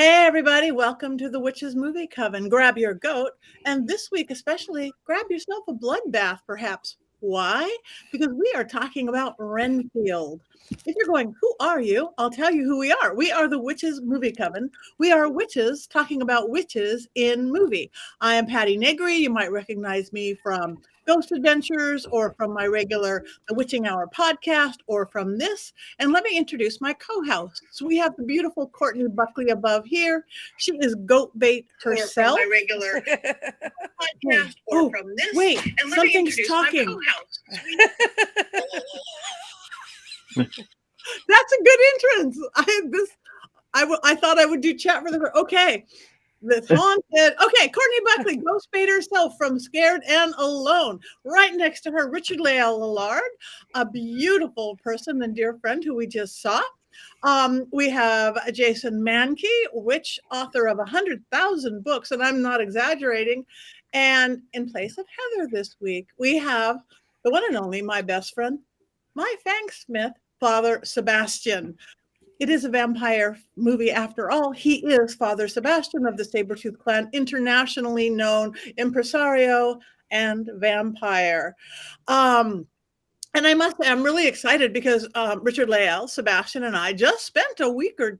Hey everybody, welcome to the Witches Movie Coven. Grab your goat, and this week especially, grab yourself a bloodbath perhaps. Why? Because we are talking about Renfield. If you're going, who are you? I'll tell you who we are. We are the Witches Movie Coven. We are witches talking about witches in movie. I am Patti Negri. You might recognize me from Ghost Adventures or from my regular The Witching Hour podcast or from this. And let me introduce my co-hosts. We have the beautiful Courtney Buckley above here. She is goat bait herself. Or from my regular podcast or from this. Wait, and let something's me talking. My That's a good entrance. I thought I would do chat for the okay. That's haunted. Okay, Courtney Buckley, ghost bait herself from Scared and Alone. Right next to her, Richard-Lael Lillard, a beautiful person and dear friend who we just saw. We have Jason Mankey, witch author of 100,000 books, and I'm not exaggerating. And in place of Heather this week, we have the one and only, my best friend, my Fangs Smith, Father Sebastian. It is a vampire movie after all. He is Father Sebastian of the Sabretooth clan, internationally known impresario and vampire. And I must say, I'm really excited because Richard-Lael, Sebastian, and I just spent a week or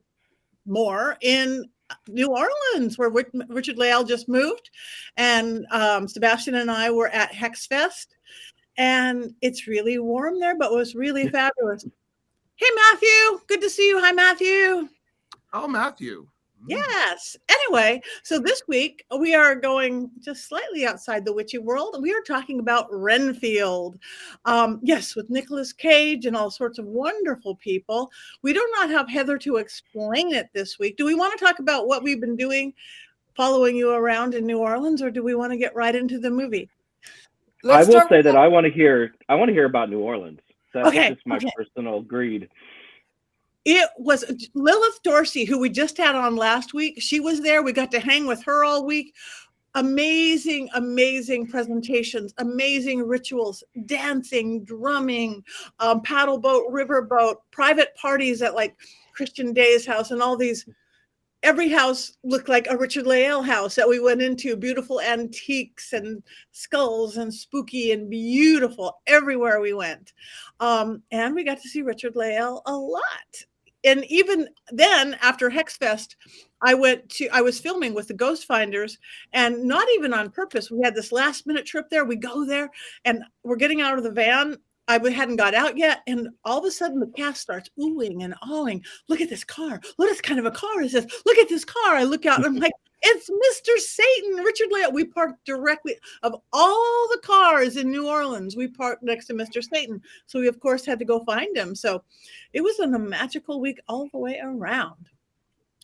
more in New Orleans, where Richard-Lael just moved. And Sebastian and I were at Hex Fest. And it's really warm there, but it was really fabulous. Hey, Matthew. Good to see you. Hi, Matthew. Oh, Matthew. Yes. Anyway, so this week we are going just slightly outside the witchy world. We are talking about Renfield. Yes, with Nicolas Cage and all sorts of wonderful people. We do not have Heather to explain it this week. Do we want to talk about what we've been doing following you around in New Orleans, or do we want to get right into the movie? I will say that I want to hear about New Orleans. That's just my personal greed. It was Lilith Dorsey, who we just had on last week. She was there. We got to hang with her all week. Amazing, amazing presentations, amazing rituals, dancing, drumming, paddle boat, river boat, private parties at like Christian Day's house and all these. Every house looked like a Richard-Lael house that we went into. Beautiful antiques and skulls and spooky and beautiful everywhere we went. And we got to see Richard-Lael a lot. And even then, after Hexfest, I was filming with the Ghost Finders, and not even on purpose. We had this last minute trip there. We go there and we're getting out of the van. I hadn't got out yet, and all of a sudden the cast starts oohing and awing. Look at this car. What kind of a car is this? Look at this car. I look out and I'm like, it's Mr. Satan, Richard-Lael. We parked directly, of all the cars in New Orleans, we parked next to Mr. Satan. So we, of course, had to go find him. So it was a magical week all the way around.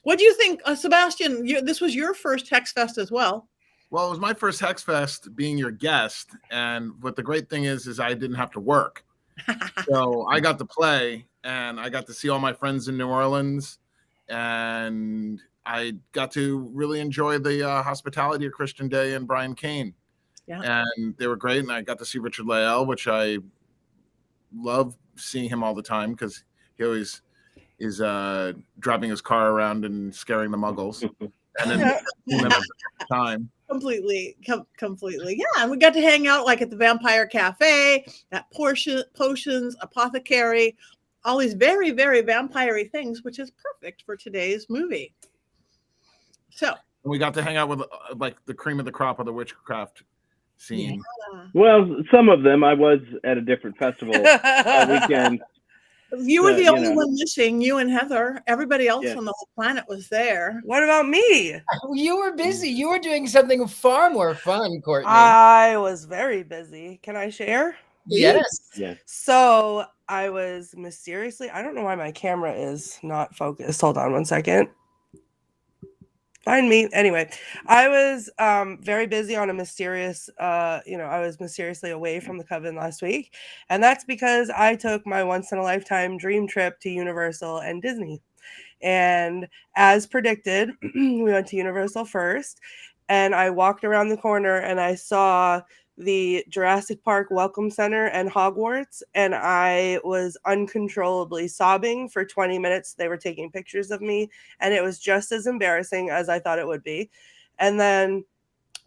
What do you think, Sebastian? This was your first Hex Fest as well. Well, it was my first Hex Fest being your guest. And what the great thing is I didn't have to work. So I got to play, and I got to see all my friends in New Orleans. And I got to really enjoy the hospitality of Christian Day and Brian Kane. Yeah. And they were great. And I got to see Richard-Lael, which I love seeing him all the time because he always is driving his car around and scaring the muggles. And then time. Completely. Yeah, and we got to hang out like at the Vampire Cafe, at Potions, Apothecary, all these very, very vampire-y things, which is perfect for today's movie. So we got to hang out with like the cream of the crop of the witchcraft scene. Yeah. Well, some of them. I was at a different festival that weekend. You were the only one missing, you and Heather. Everybody else on the whole planet was there. What about me? You were busy. You were doing something far more fun, Courtney. I was very busy. Can I share? Yes. So I was mysteriously, I don't know why my camera is not focused. Hold on one second. Find me. Anyway, I was very busy on a mysterious, I was mysteriously away from the Coven last week. And that's because I took my once-in-a-lifetime dream trip to Universal and Disney. And as predicted, we went to Universal first. And I walked around the corner and I saw the Jurassic Park Welcome Center and Hogwarts, and I was uncontrollably sobbing for 20 minutes. They were taking pictures of me, and it was just as embarrassing as I thought it would be. And then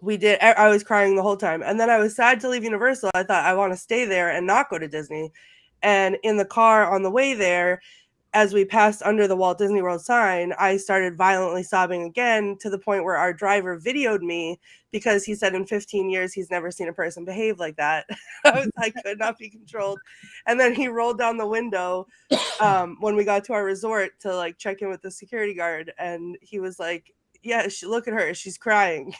I was crying the whole time. And then I was sad to leave Universal. I thought I want to stay there and not go to Disney. And in the car on the way there, as we passed under the Walt Disney World sign, I started violently sobbing again, to the point where our driver videoed me, because he said in 15 years he's never seen a person behave like that. I could not be controlled. And then he rolled down the window when we got to our resort to like check in with the security guard, and he was like, yeah, look at her, she's crying.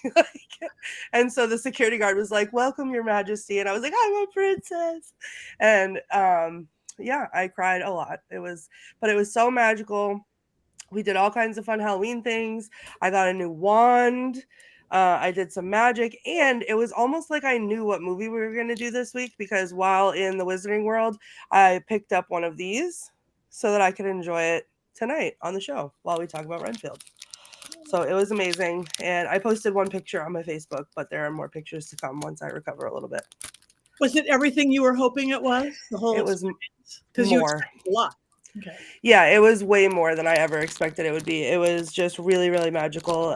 And so the security guard was like, welcome, Your Majesty. And I was like, I'm a princess. And yeah, I cried a lot. But it was so magical. We did all kinds of fun Halloween things. I got a new wand. I did some magic, and it was almost like I knew what movie we were going to do this week, because while in the Wizarding World, I picked up one of these so that I could enjoy it tonight on the show while we talk about Renfield. So it was amazing. And I posted one picture on my Facebook, but there are more pictures to come once I recover a little bit. Was it everything you were hoping it was? The whole It was because you more. expected a lot. Okay. Yeah, it was way more than I ever expected it would be. It was just really, really magical.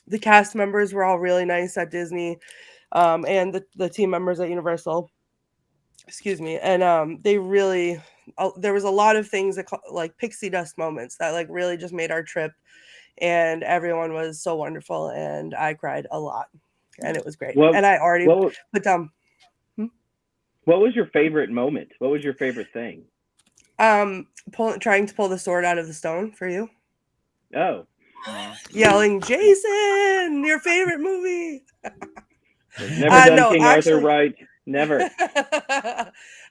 The cast members were all really nice at Disney, and the team members at Universal. Excuse me. And they really, there was a lot of things that like pixie dust moments that like really just made our trip. And everyone was so wonderful, and I cried a lot, and it was great. And I already put down. What was your favorite moment? What was your favorite thing? Trying to pull the sword out of the stone for you. Oh. Yelling, Jason, your favorite movie. Never done King Arthur right. Never.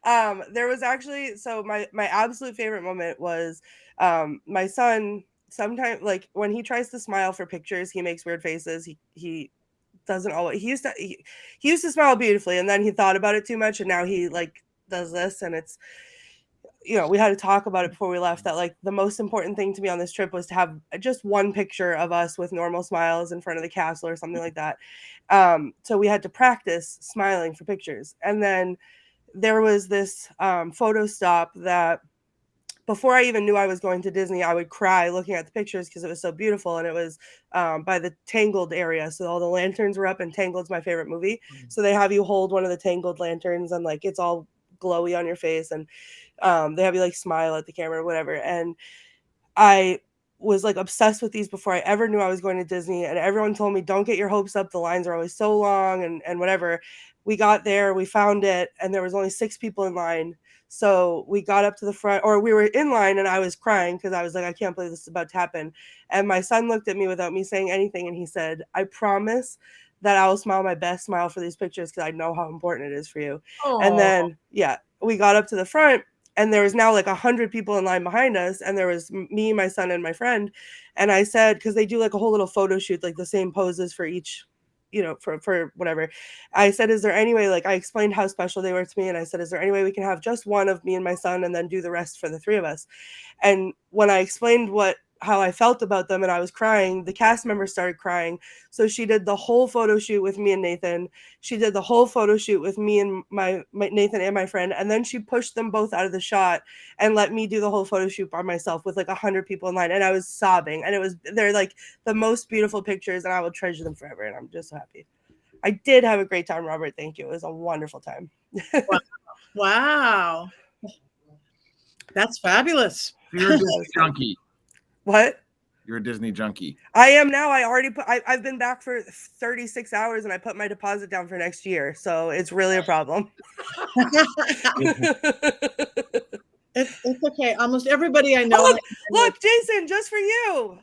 There was actually, so my absolute favorite moment was my son. Sometimes, like when he tries to smile for pictures, he makes weird faces. He doesn't always. He used to smile beautifully, and then he thought about it too much, and now he like does this, and it's, you know, we had to talk about it before we left, that like the most important thing to me on this trip was to have just one picture of us with normal smiles in front of the castle or something like that. So we had to practice smiling for pictures, and then there was this photo stop that, before I even knew I was going to Disney, I would cry looking at the pictures because it was so beautiful. And it was by the Tangled area. So all the lanterns were up, and Tangled's my favorite movie. So they have you hold one of the Tangled lanterns, and like it's all glowy on your face, and they have you like smile at the camera or whatever. And I was like obsessed with these before I ever knew I was going to Disney. And everyone told me, don't get your hopes up. The lines are always so long and whatever. We got there, we found it, and there was only 6 people in line. So we got up to the front, or we were in line, and I was crying because I was like, I can't believe this is about to happen. And my son looked at me without me saying anything, and he said, I promise that I will smile my best smile for these pictures because I know how important it is for you. Aww. And then, yeah, we got up to the front, and there was now like 100 people in line behind us, and there was me, my son, and my friend. And I said, because they do like a whole little photo shoot, like the same poses for each, you know, for whatever. I said, is there any way, like I explained how special they were to me, and I said, is there any way we can have just one of me and my son and then do the rest for the 3 of us? And when I explained how I felt about them and I was crying, the cast members started crying. So she did the whole photo shoot with me and Nathan. She did the whole photo shoot with me and my Nathan and my friend. And then she pushed them both out of the shot and let me do the whole photo shoot by myself with like 100 people in line. And I was sobbing, and they're like the most beautiful pictures, and I will treasure them forever. And I'm just so happy. I did have a great time, Robert. Thank you. It was a wonderful time. Wow. That's fabulous. You're a Disney junkie. What? You're a Disney junkie. I am now. I've been back for 36 hours, and I put my deposit down for next year. So it's really a problem. It's okay. Almost everybody I know. Look, Jason, just for you.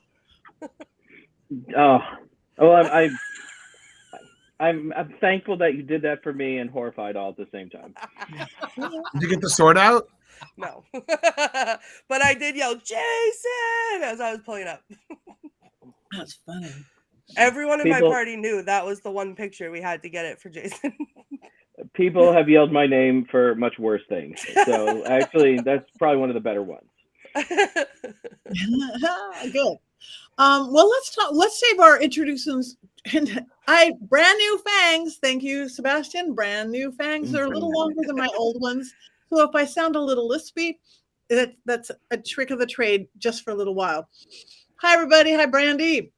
I'm thankful that you did that for me, and horrified all at the same time. Did you get the sword out? No. But I did yell, Jason, as I was pulling up. That's funny. Everyone in my party knew that was the one picture we had to get it for Jason. People have yelled my name for much worse things. So actually, that's probably one of the better ones. Good. Well, let's save our And brand new fangs. Thank you, Sebastian. Brand new fangs. They're a little longer than my old ones. So if I sound a little lispy, that's a trick of the trade just for a little while. Hi, everybody. Hi, Brandy.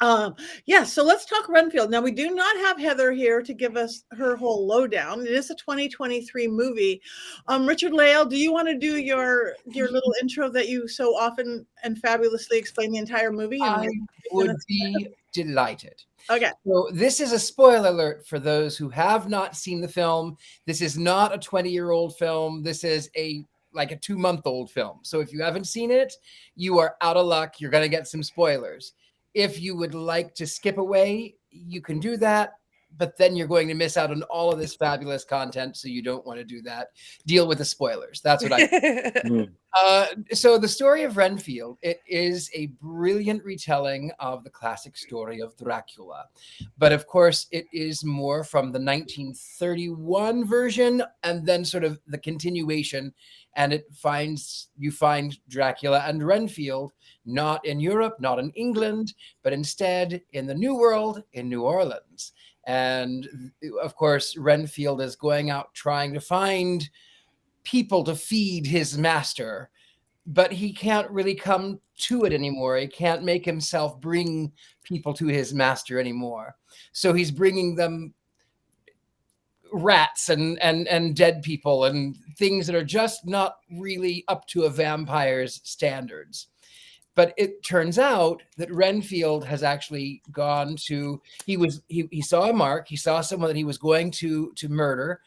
So let's talk Renfield. Now, we do not have Heather here to give us her whole lowdown. It is a 2023 movie. Richard-Lael, do you want to do your little intro that you so often and fabulously explain the entire movie? I would be delighted. Okay. So this is a spoiler alert for those who have not seen the film. This is not a 20-year-old film. This is like a 2-month-old film. So if you haven't seen it, you are out of luck. You're going to get some spoilers. If you would like to skip away, you can do that, but then you're going to miss out on all of this fabulous content. So you don't want to do that. Deal with the spoilers. That's what I So the story of Renfield, it is a brilliant retelling of the classic story of Dracula. But of course, it is more from the 1931 version and then sort of the continuation. And you find Dracula and Renfield not in Europe, not in England, but instead in the New World, in New Orleans. And of course, Renfield is going out trying to find people to feed his master, but he can't really come to it anymore. He can't make himself bring people to his master anymore. So he's bringing them rats and dead people and things that are just not really up to a vampire's standards. But it turns out that Renfield has actually gone to, he saw a mark, he saw someone that he was going to murder,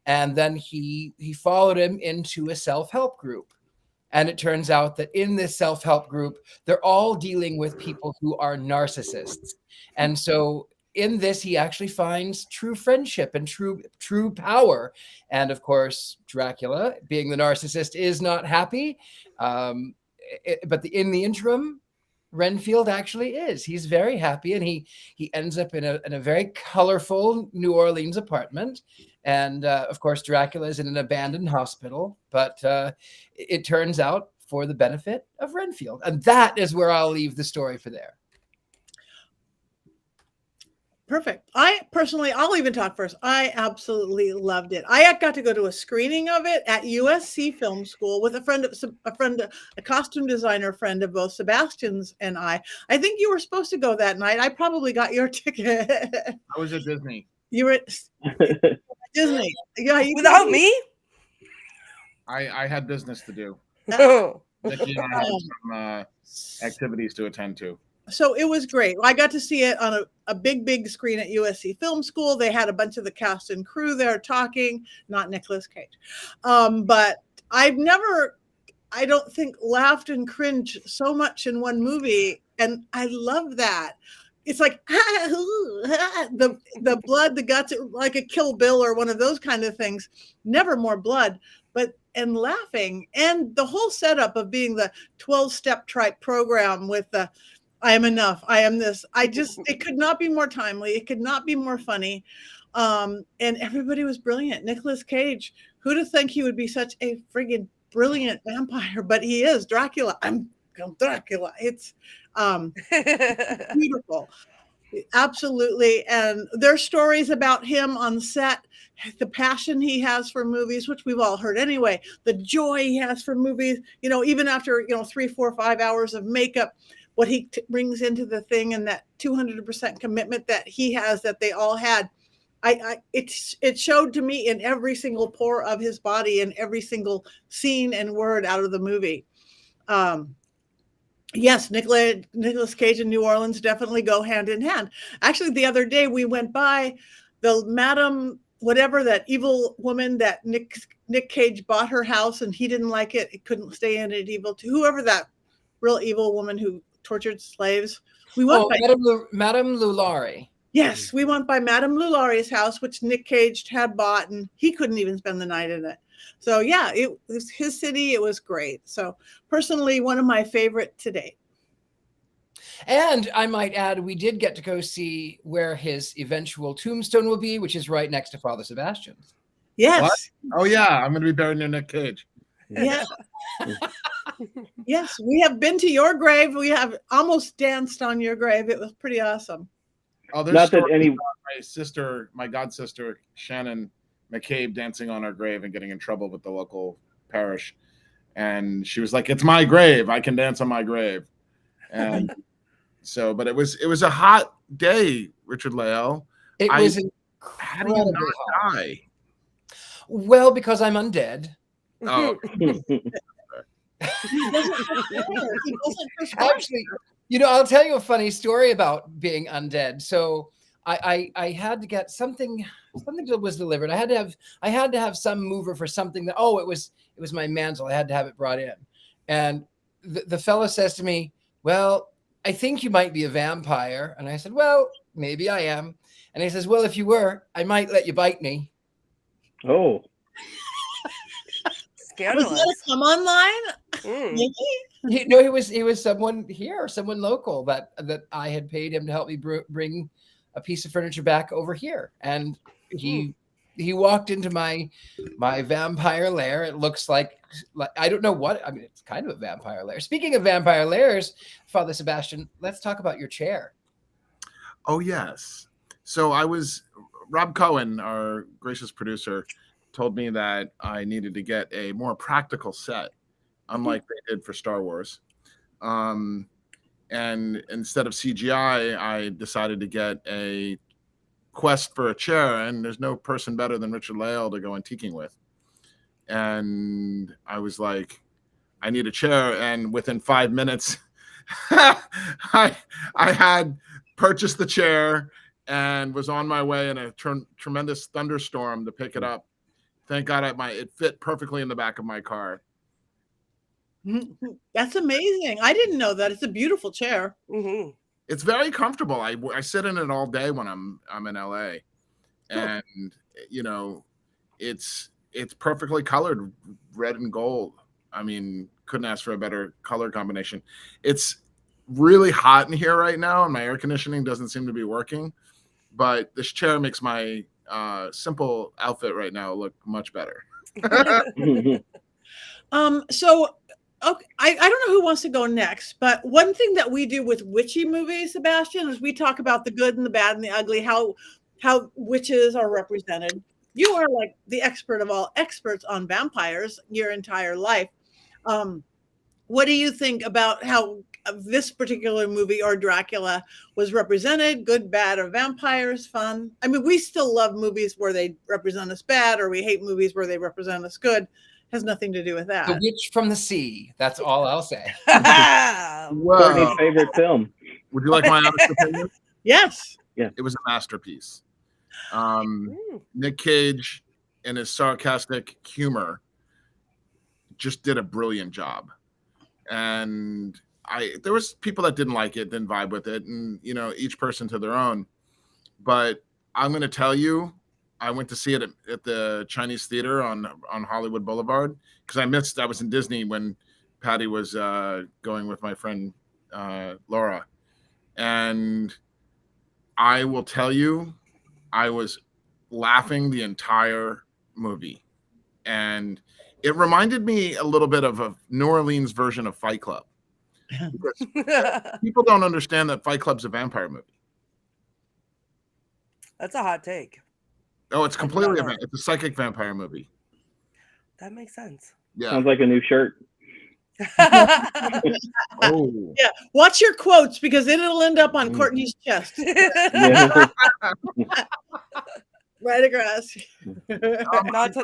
and then he followed him into a self-help group. And it turns out that in this self-help group, they're all dealing with people who are narcissists. And so in this, he actually finds true friendship and true power. And of course, Dracula, being the narcissist, is not happy. But in the interim, Renfield actually is. He's very happy, and he ends up in a very colorful New Orleans apartment. And of course, Dracula is in an abandoned hospital. But it turns out for the benefit of Renfield. And that is where I'll leave the story for there. Perfect. I'll even talk first. I absolutely loved it. I got to go to a screening of it at USC Film School with a costume designer friend of both Sebastian's and I. I think you were supposed to go that night. I probably got your ticket. I was at Disney. You were at Disney. Yeah, Without me? I had business to do. Oh. Nikki and I had some activities to attend to. So it was great. I got to see it on a big screen at USC Film School. They had a bunch of the cast and crew there talking, not Nicolas Cage. But I don't think, laughed and cringed so much in one movie. And I love that. It's like the blood, the guts, like a Kill Bill or one of those kind of things. Never more blood, and laughing. And the whole setup of being the 12-step type program with the I am enough. I am this. It could not be more timely. It could not be more funny. And everybody was brilliant. Nicolas Cage, who'd have think he would be such a friggin' brilliant vampire, but he is Dracula. I'm Dracula. It's beautiful. Absolutely. And there's stories about him on set, the passion he has for movies, which we've all heard anyway, the joy he has for movies, even after, 3, 4, 5 hours of makeup, what he brings into the thing, and that 200% commitment that he has, that they all had. It showed to me in every single pore of his body and every single scene and word out of the movie. Yes, Nicolas Cage and New Orleans definitely go hand in hand. Actually, the other day we went by the Madam whatever, that evil woman that Nick Cage bought her house and he didn't like it. It couldn't stay in it. Whoever that real evil woman who tortured slaves. We went by Madame Lulari. Yes, we went by Madame Lulari's house, which Nick Cage had bought, and he couldn't even spend the night in it. So yeah, it was his city. It was great. So personally, one of my favorite to date. And I might add, we did get to go see where his eventual tombstone will be, which is right next to Father Sebastian's. Yes. What? Oh yeah, I'm going to be buried near Nick Cage. Yeah. Yes, we have been to your grave. We have almost danced on your grave. It was pretty awesome. Oh, there's Not that stories any. about my god sister Shannon McCabe dancing on her grave and getting in trouble with the local parish, and she was like, "It's my grave. I can dance on my grave." And so, but it was a hot day, Richard-Lael. It I- was How do you incredibly hot. not die? Well, because I'm undead. Oh, He doesn't perspire. Actually, I'll tell you a funny story about being undead. So I had to get something that was delivered. I had to have some mover for something that it was my mantle. I had to have it brought in. And the fellow says to me, "Well, I think you might be a vampire." And I said, "Well, maybe I am." And he says, "Well, if you were, I might let you bite me." Oh, Was that Scandalous. a come online? Mm. Maybe? He was someone here, someone local that I had paid him to help me bring a piece of furniture back over here, and he walked into my vampire lair. It looks like I don't know what. I mean, it's kind of a vampire lair. Speaking of vampire lairs, Father Sebastian, let's talk about your chair. oh yes. So Rob Cohen, our gracious producer, told me that I needed to get a more practical set, unlike they did for Star Wars. And instead of CGI, I decided to get a quest for a chair, and there's no person better than Richard-Lael to go antiquing with. And I was like, I need a chair, and within 5 minutes, I had purchased the chair and was on my way in a tremendous thunderstorm to pick it up. Thank God it fit perfectly in the back of my car. That's amazing. I didn't know that. It's a beautiful chair. Mm-hmm. It's very comfortable. I sit in it all day when I'm in LA, and it's perfectly colored, red and gold. I mean, couldn't ask for a better color combination. It's really hot in here right now, and my air conditioning doesn't seem to be working. But this chair makes my simple outfit right now look much better. So okay, I don't know who wants to go next, but one thing that we do with witchy movies, Sebastian, is we talk about the good and the bad and the ugly, how witches are represented. You are like the expert of all experts on vampires your entire life. What do you think about how this particular movie or Dracula was represented? Good, bad, or vampires? Fun? I mean, we still love movies where they represent us bad, or we hate movies where they represent us good. Has nothing to do with that. The Witch from the Sea. That's all I'll say. Courtney's favorite film. Would you like my honest opinion? Yes. It was a masterpiece. Nick Cage, in his sarcastic humor, just did a brilliant job. And there was people that didn't like it, didn't vibe with it, and each person to their own. But I'm going to tell you, I went to see it at the Chinese Theater on Hollywood Boulevard because I was in Disney when Patti was going with my friend Laura, and I will tell you, I was laughing the entire movie, and it reminded me a little bit of a New Orleans version of Fight Club. Because people don't understand that Fight Club's a vampire movie. That's a hot take. Oh, it's completely it's a psychic vampire movie. That makes sense. Yeah. Sounds like a new shirt. Oh. Yeah. Watch your quotes because it'll end up on Courtney's chest. Yeah. Right across.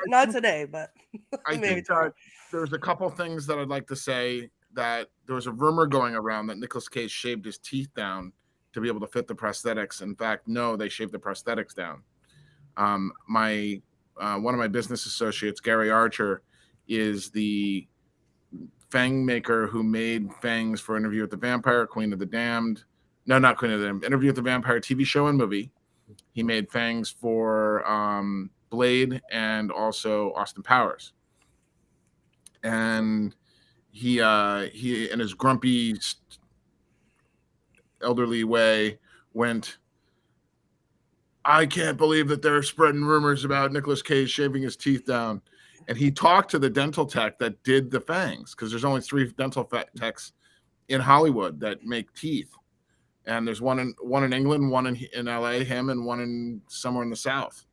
Not today, but I maybe think tomorrow. there's a couple things that I'd like to say. That there was a rumor going around that Nicolas Cage shaved his teeth down to be able to fit the prosthetics. In fact, no, they shaved the prosthetics down. One of my business associates, Gary Archer, is the Fang maker who made Fangs for Interview with the Vampire, Queen of the Damned. No, not Queen of the Damned. Interview with the Vampire TV show and movie. He made Fangs for Blade and also Austin Powers. And he in his grumpy elderly way went, I can't believe that they're spreading rumors about Nicolas Cage shaving his teeth down. And he talked to the dental tech that did the Fangs, because there's only 3 dental techs in Hollywood that make teeth. and there's one in England, one in LA, him, and one in somewhere in the South.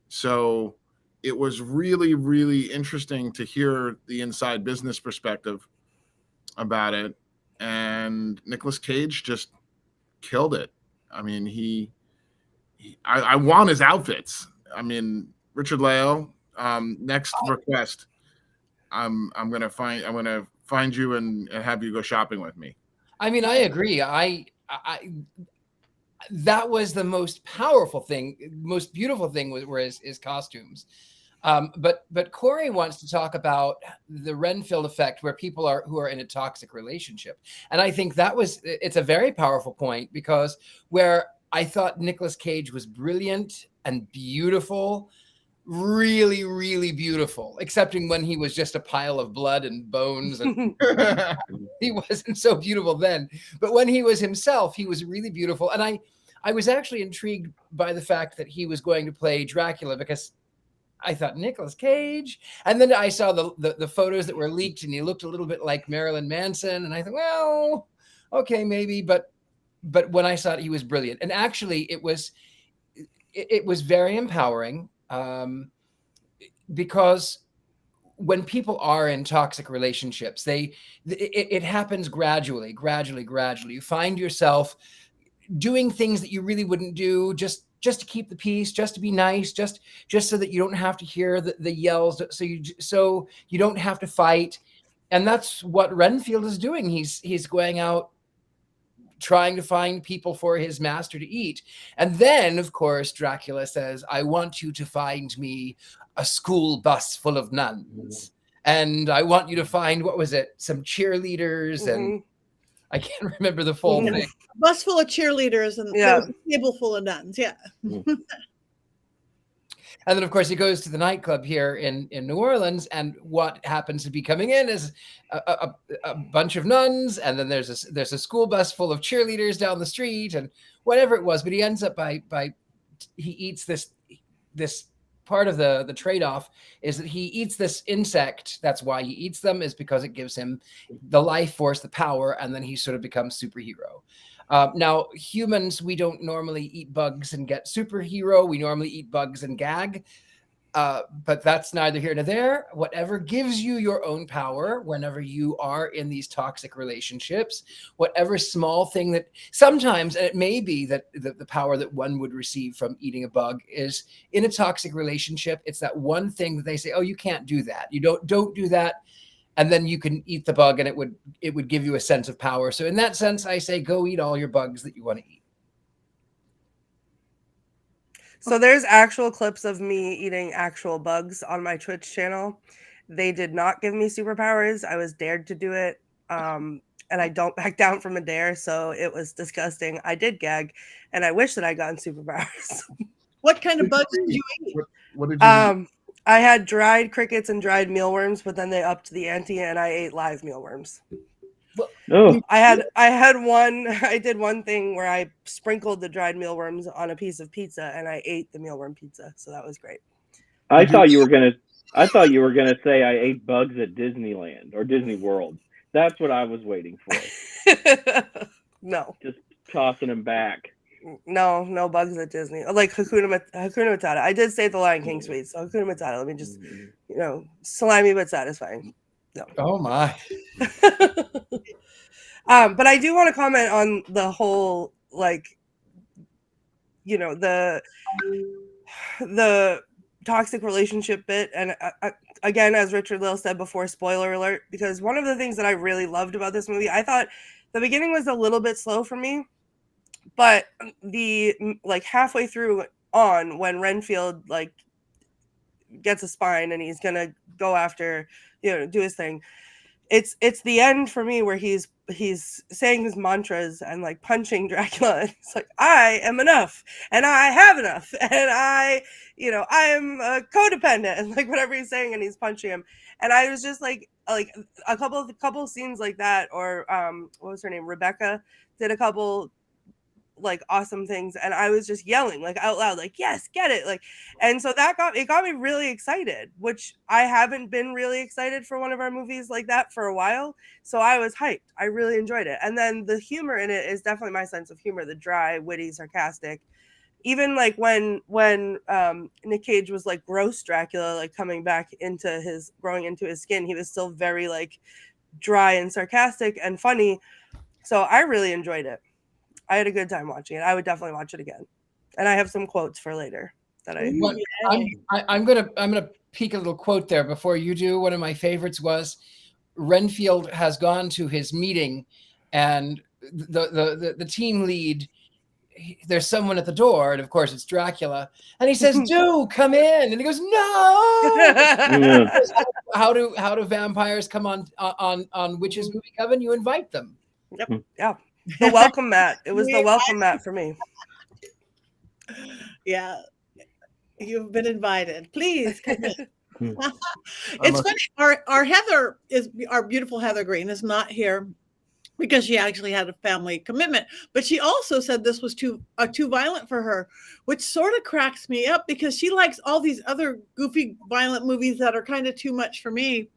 So it was really, really interesting to hear the inside business perspective about it. And Nicolas Cage just killed it. I mean, I want his outfits. I mean, Richard-Lael, next request, I'm gonna find you and have you go shopping with me. I mean, I agree. I that was the most powerful thing, most beautiful thing were his costumes. But Corey wants to talk about the Renfield effect, where people who are in a toxic relationship. And I think it's a very powerful point, because where I thought Nicolas Cage was brilliant and beautiful, really, really beautiful, excepting when he was just a pile of blood and bones, and he wasn't so beautiful then. But when he was himself, he was really beautiful. And I was actually intrigued by the fact that he was going to play Dracula, because I thought Nicolas Cage, and then I saw the photos that were leaked, and he looked a little bit like Marilyn Manson, and I thought, well, okay, maybe, but when I saw it, he was brilliant. And actually, it was very empowering, because when people are in toxic relationships, it happens gradually. You find yourself doing things that you really wouldn't do, just to keep the peace, just to be nice, just so that you don't have to hear the yells, so you don't have to fight. And that's what Renfield is doing. He's going out trying to find people for his master to eat. And then, of course, Dracula says, I want you to find me a school bus full of nuns. And I want you to find, what was it, some cheerleaders, and I can't remember the full thing. A bus full of cheerleaders, and there was a table full of nuns. Yeah. And then, of course, he goes to the nightclub here in New Orleans, and what happens to be coming in is a bunch of nuns, and then there's a school bus full of cheerleaders down the street, and whatever it was. But he ends up he eats this part of the trade-off is that he eats this insect. That's why he eats them, is because it gives him the life force, the power, and then he sort of becomes superhero. Now, humans, we don't normally eat bugs and get superhero. We normally eat bugs and gag. But that's neither here nor there. Whatever gives you your own power whenever you are in these toxic relationships, whatever small thing that sometimes, and it may be that the power that one would receive from eating a bug is in a toxic relationship. It's that one thing that they say, oh, you can't do that. You don't do that. And then you can eat the bug, and it would give you a sense of power. So in that sense, I say, go eat all your bugs that you want to eat. So there's actual clips of me eating actual bugs on my Twitch channel. They did not give me superpowers. I was dared to do it. And I don't back down from a dare. So it was disgusting. I did gag, and I wish that I gotten superpowers. What kind of bugs did you eat? What did you eat? I had dried crickets and dried mealworms, but then they upped the ante, and I ate live mealworms. Oh, I did one thing where I sprinkled the dried mealworms on a piece of pizza, and I ate the mealworm pizza. So that was great. I thought you were gonna say I ate bugs at Disneyland or Disney World. That's what I was waiting for. No, just tossing them back. No bugs at Disney. Like Hakuna Matata. I did say the Lion King sweet, so Hakuna Matata. Let me just, slimy but satisfying. No. Oh my. But I do want to comment on the whole, the toxic relationship bit. And again, as Richard-Lael said before, spoiler alert, because one of the things that I really loved about this movie, I thought the beginning was a little bit slow for me, but the halfway through on, when Renfield gets a spine and he's gonna go after, do his thing, it's the end for me where he's saying his mantras and punching Dracula. And it's like, I am enough, and I have enough, and I am codependent, and whatever he's saying, and he's punching him. And I was just like a couple scenes like that, or what was her name, Rebecca, did a couple like awesome things, and I was just yelling like out loud, like, yes, get it, like. And so that got me really excited, which I haven't been really excited for one of our movies like that for a while. So I was hyped. I really enjoyed it. And then the humor in it is definitely my sense of humor, the dry, witty, sarcastic. Even like when Nick Cage was like gross Dracula, like coming back growing into his skin, he was still very like dry and sarcastic and funny. So I really enjoyed it. I had a good time watching it. I would definitely watch it again. And I have some quotes for later that I'm gonna peek a little quote there before you do. One of my favorites was Renfield has gone to his meeting, and the team lead, there's someone at the door, and of course it's Dracula, and he says, "Do come in," and he goes, "No." How do vampires come on Witches Movie Coven? You invite them. Yep. Yeah. The welcome mat. It was the welcome mat for me. Yeah. You've been invited. Please come in. It's funny. Our Heather our beautiful Heather Greene is not here because she actually had a family commitment, but she also said this was too violent for her, which sort of cracks me up because she likes all these other goofy, violent movies that are kind of too much for me.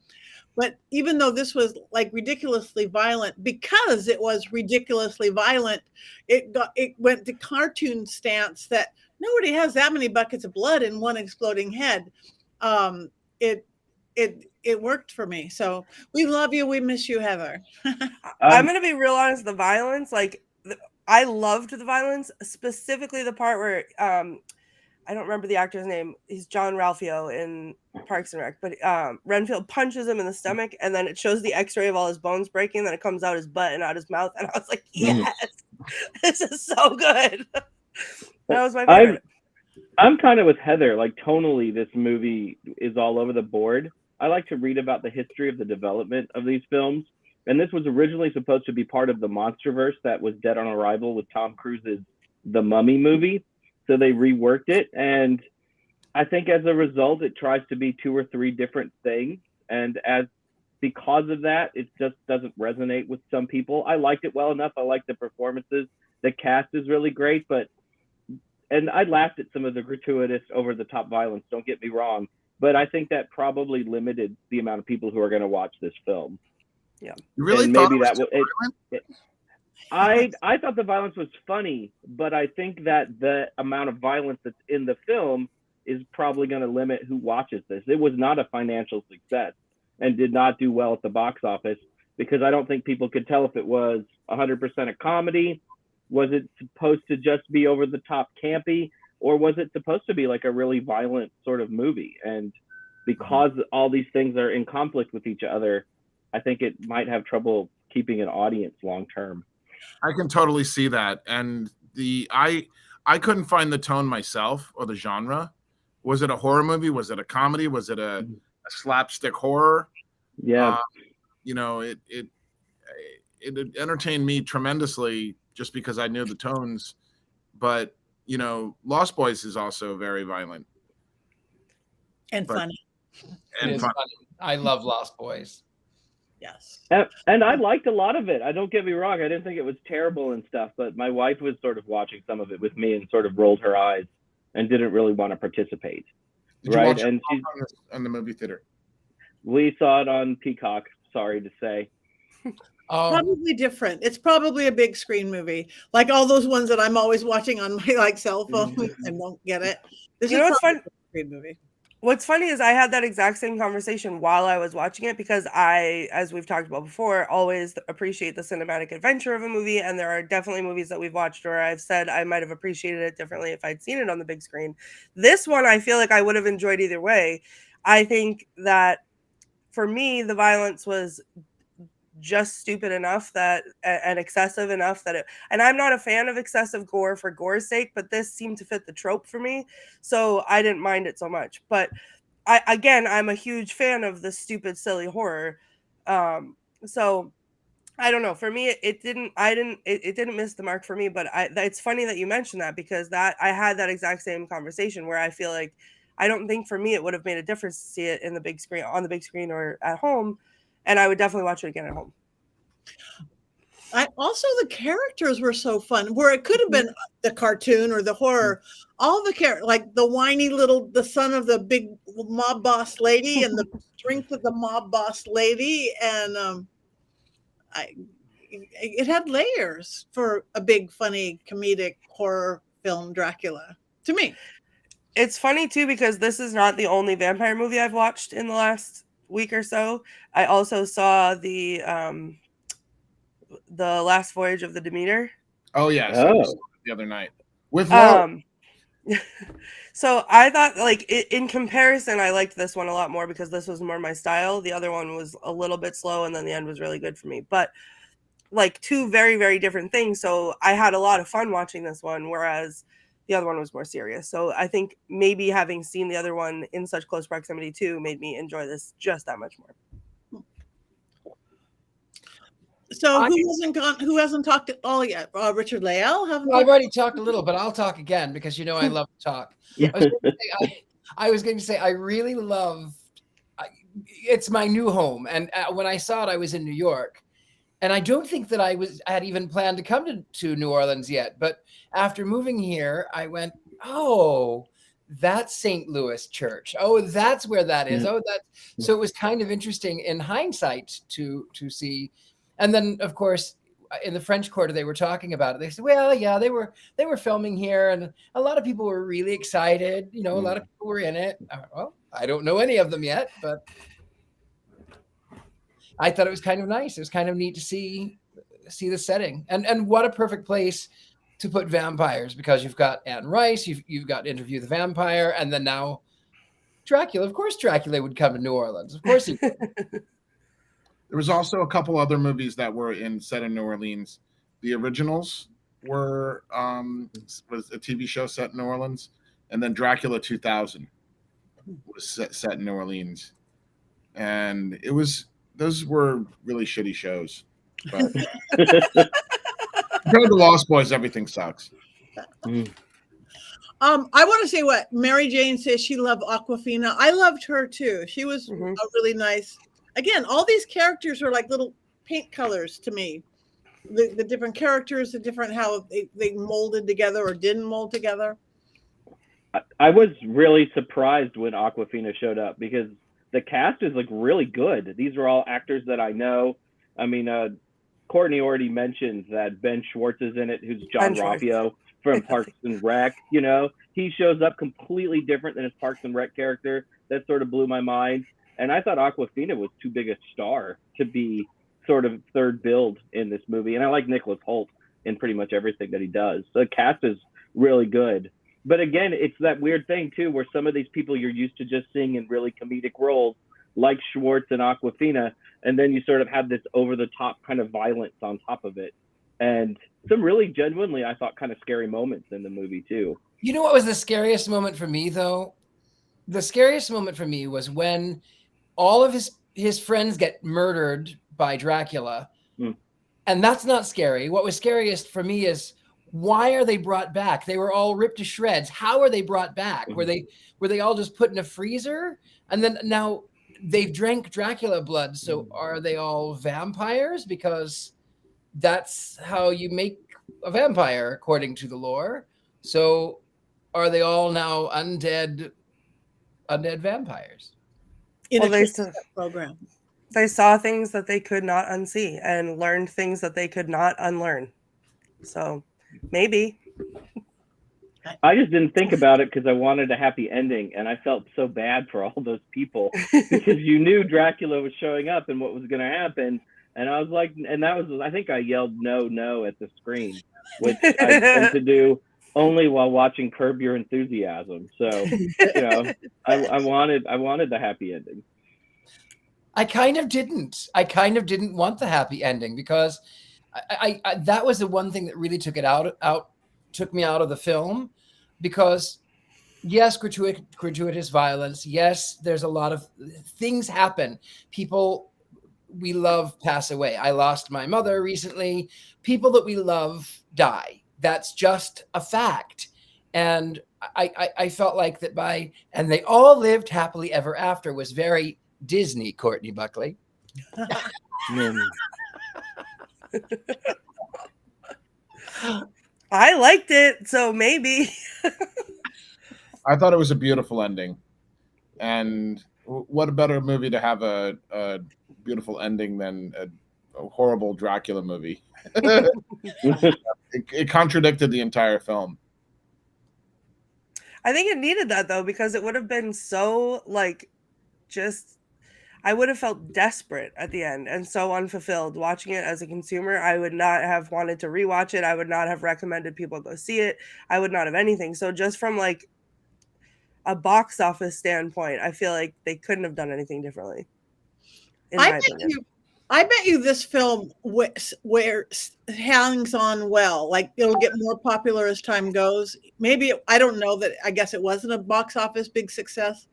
But even though this was like ridiculously violent, because it was ridiculously violent, it went to cartoon stance that nobody has that many buckets of blood in one exploding head. It worked for me. So we love you. We miss you, Heather. I'm going to be real honest. The violence, like I loved the violence, specifically the part where I don't remember the actor's name. He's John Ralphio in Parks and Rec, but Renfield punches him in the stomach, and then it shows the X-ray of all his bones breaking. Then it comes out his butt and out his mouth, and I was like, "Yes, this is so good." That was my favorite. I'm kind of with Heather. Like tonally, this movie is all over the board. I like to read about the history of the development of these films, and this was originally supposed to be part of the MonsterVerse that was Dead on Arrival with Tom Cruise's The Mummy movie. So they reworked it, and I think as a result, it tries to be 2 or 3 different things. And because of that, it just doesn't resonate with some people. I liked it well enough. I like the performances. The cast is really great, and I laughed at some of the gratuitous, over-the-top violence. Don't get me wrong, but I think that probably limited the amount of people who are going to watch this film. Yeah, you really and thought maybe it was that was. I thought the violence was funny, but I think that the amount of violence that's in the film is probably going to limit who watches this. It was not a financial success and did not do well at the box office because I don't think people could tell if it was 100% a comedy. Was it supposed to just be over the top campy, or was it supposed to be like a really violent sort of movie? And because all these things are in conflict with each other, I think it might have trouble keeping an audience long term. I can totally see that. And I couldn't find the tone myself or the genre. Was it a horror movie? Was it a comedy? Was it a slapstick horror? Yeah. It entertained me tremendously just because I knew the tones. But, Lost Boys is also very violent. And funny. And funny. I love Lost Boys. Yes. And I liked a lot of it. Don't get me wrong. I didn't think it was terrible and stuff, but my wife was sort of watching some of it with me and sort of rolled her eyes and didn't really want to participate. Did you watch it in the movie theater? We saw it on Peacock, sorry to say. Probably different. It's probably a big screen movie, like all those ones that I'm always watching on my cell phone and don't get it. This is what's fun? A screen movie. What's funny is I had that exact same conversation while I was watching it because I, as we've talked about before, always appreciate the cinematic adventure of a movie. And there are definitely movies that we've watched where I've said I might have appreciated it differently if I'd seen it on the big screen. This one, I feel like I would have enjoyed either way. I think that for me, the violence was just stupid enough and excessive enough and I'm not a fan of excessive gore for gore's sake, but this seemed to fit the trope for me, so I didn't mind it so much. But I'm a huge fan of the stupid, silly horror, so I don't know, for me it didn't miss the mark for me. But it's funny that you mentioned that because I had that exact same conversation where I feel like I don't think for me it would have made a difference to see it on the big screen or at home. And I would definitely watch it again at home. The characters were so fun, where it could have been the cartoon or the horror. All the characters, like the whiny the son of the big mob boss lady, and the strength of the mob boss lady, and it had layers for a big, funny, comedic horror film, Dracula, to me. It's funny too, because this is not the only vampire movie I've watched in the last week or so. I also saw the Last Voyage of the Demeter. Oh yes, Oh. the other night with Laura. So I thought, like, in comparison, I liked this one a lot more because this was more my style. The other one was a little bit slow, and then the end was really good for me. But like, two very, very different things. So I had a lot of fun watching this one, whereas the other one was more serious. So I think maybe having seen the other one in such close proximity too made me enjoy this just that much more. So who hasn't talked at all yet? Richard-Lael? I've already talked a little, but I'll talk again because you know I love to talk. I was going to say I really love. It's my new home, and when I saw it, I was in New York, and I don't think that I had even planned to come to New Orleans yet. But after moving here, I went, oh, that's St. Louis Church. Oh, that's where that is. Oh, so it was kind of interesting in hindsight to see. And then, of course, in the French Quarter, they were talking about it. They said, well, yeah, they were filming here, and a lot of people were really excited. You know, a lot of people were in it. Well, I don't know any of them yet, but I thought it was kind of nice. It was kind of neat to see the setting, and what a perfect place to put vampires, because you've got Anne Rice, you've got Interview the Vampire, and then now Dracula. Of course, Dracula would come to New Orleans. Of course he would. There was also a couple other movies that were set in New Orleans. The Originals was a TV show set in New Orleans, and then Dracula 2000 was set in New Orleans, and those were really shitty shows. But compared to Lost Boys, everything sucks. I want to say what Mary Jane says. She loved Awkwafina. I loved her too. She was a really nice. Again, all these characters are like little paint colors to me. The different characters, the different how they molded together or didn't mold together. I was really surprised when Awkwafina showed up because the cast is like really good. These are all actors that I know. I mean, Courtney already mentioned that Ben Schwartz is in it, who's John Rapio from Parks and Rec. You know, he shows up completely different than his Parks and Rec character. That sort of blew my mind. And I thought Awkwafina was too big a star to be sort of third build in this movie. And I like Nicholas Hoult in pretty much everything that he does. So the cast is really good. But again, it's that weird thing too, where some of these people you're used to just seeing in really comedic roles, like Schwartz and Awkwafina, and then you sort of have this over-the-top kind of violence on top of it. And some really genuinely, I thought, kind of scary moments in the movie too. You know what was the scariest moment for me, though? The scariest moment for me was when all of his friends get murdered by Dracula. And that's not scary. What was scariest for me is, why are they brought back? They were all ripped to shreds. How are they brought back? Were they all just put in a freezer? And then now they've drank Dracula blood. So are they all vampires? Because that's how you make a vampire, according to the lore. So are they all now undead vampires? Program. They saw things that they could not unsee and learned things that they could not unlearn. So maybe. I just didn't think about it because I wanted a happy ending, and I felt so bad for all those people because you knew Dracula was showing up and what was going to happen. And I was like, and that was, I think I yelled no at the screen, which I tend to do only while watching Curb Your Enthusiasm. So, you know, I wanted the happy ending. I kind of didn't want the happy ending because I that was the one thing that really took me out of the film, because yes, gratuitous violence. Yes, there's a lot of things happen. People we love pass away. I lost my mother recently. People that we love die. That's just a fact. And I felt like that and they all lived happily ever after was very Disney, Courtney Buckley. I liked it, so maybe. I thought it was a beautiful ending, and what a better movie to have a beautiful ending than a horrible Dracula movie. It contradicted the entire film. I think it needed that though, because it would have been so like just I would have felt desperate at the end and so unfulfilled watching it as a consumer. I would not have wanted to rewatch it. I would not have recommended people go see it. I would not have anything. So just from like a box office standpoint, I feel like they couldn't have done anything differently. I bet you this film where hangs on well, like it'll get more popular as time goes. Maybe I don't know that. I guess it wasn't a box office big success,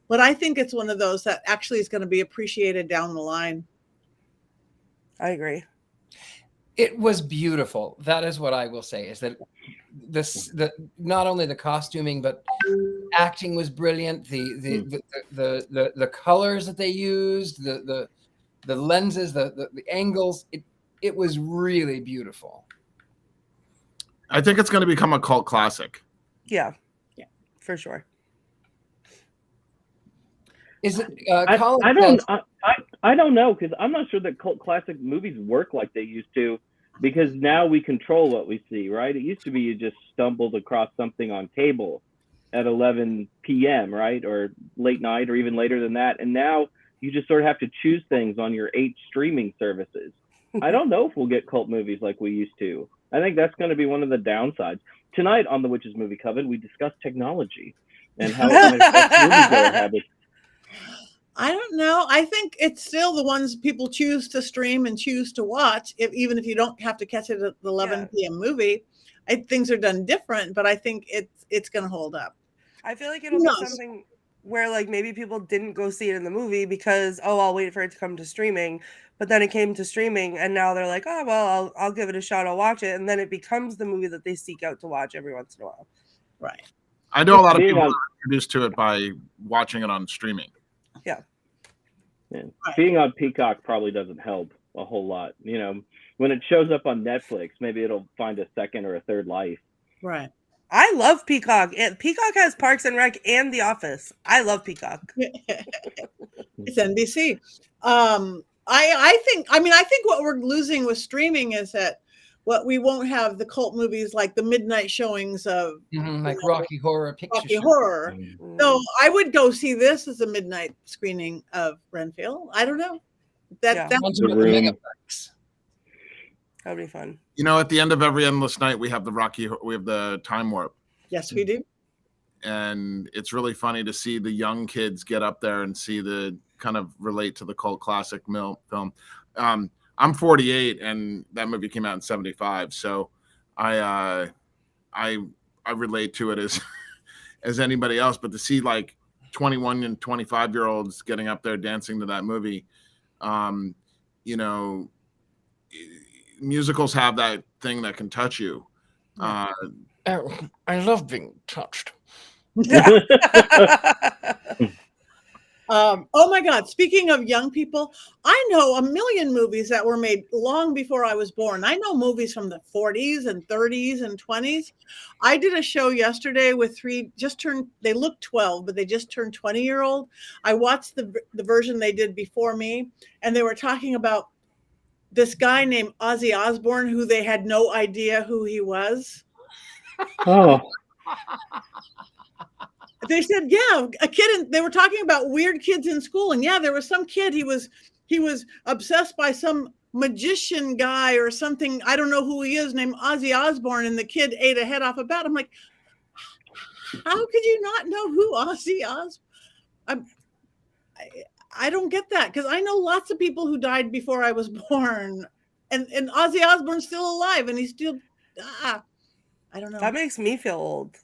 but I think it's one of those that actually is going to be appreciated down the line. I agree. It was beautiful. That is what I will say. Is that not only the costuming but acting was brilliant. The colors that they used, the lenses, the angles. It was really beautiful. I think it's going to become a cult classic. Yeah, for sure. Is it? I don't know, because I'm not sure that cult classic movies work like they used to, because now we control what we see, right? It used to be you just stumbled across something on cable at 11 p.m., right? Or late night or even later than that. And now you just sort of have to choose things on your 8 streaming services. I don't know if we'll get cult movies like we used to. I think that's going to be one of the downsides. Tonight on the Witches Movie Coven, we discussed technology and how it affects moviegoer habits. I don't know. I think it's still the ones people choose to stream and choose to watch, even if you don't have to catch it at the 11 p.m. movie. Things are done different, but I think it's going to hold up. I feel like it'll be something where like maybe people didn't go see it in the movie because, I'll wait for it to come to streaming. But then it came to streaming and now they're like, oh, well, I'll give it a shot. I'll watch it. And then it becomes the movie that they seek out to watch every once in a while. Right. I know a lot of people are introduced to it by watching it on streaming. Yeah. Right. Being on Peacock probably doesn't help a whole lot. You know, when it shows up on Netflix, maybe it'll find a second or a third life. Right. I love Peacock. Peacock has Parks and Rec and The Office. I love Peacock. It's NBC. I think what we're losing with streaming is that we won't have the cult movies like the midnight showings of like Rocky Horror Picture Rocky Show. Horror. So I would go see this as a midnight screening of Renfield. I don't know. That's the room. That would be fun. You know, at the end of every endless night, we have the time warp. Yes, we do. And it's really funny to see the young kids get up there and see the kind of relate to the cult classic film. I'm 48 and that movie came out in 75. So I relate to it as anybody else, but to see like 21 and 25-year-olds getting up there dancing to that movie, you know, musicals have that thing that can touch you. I love being touched. Oh my God. Speaking of young people, I know a million movies that were made long before I was born. I know movies from the 40s and 30s and 20s. I did a show yesterday with they look 12, but they just turned 20-year-old. I watched the version they did before me, and they were talking about this guy named Ozzy Osbourne, who they had no idea who he was. Oh. They said, yeah, a kid, and they were talking about weird kids in school. And yeah, there was some kid, he was obsessed by some magician guy or something. I don't know who he is, named Ozzy Osbourne. And the kid ate a head off a bat. I'm like, how could you not know who Ozzy Osbourne? I don't get that, because I know lots of people who died before I was born, and Ozzy Osbourne's still alive, and he's still, I don't know. That makes me feel old.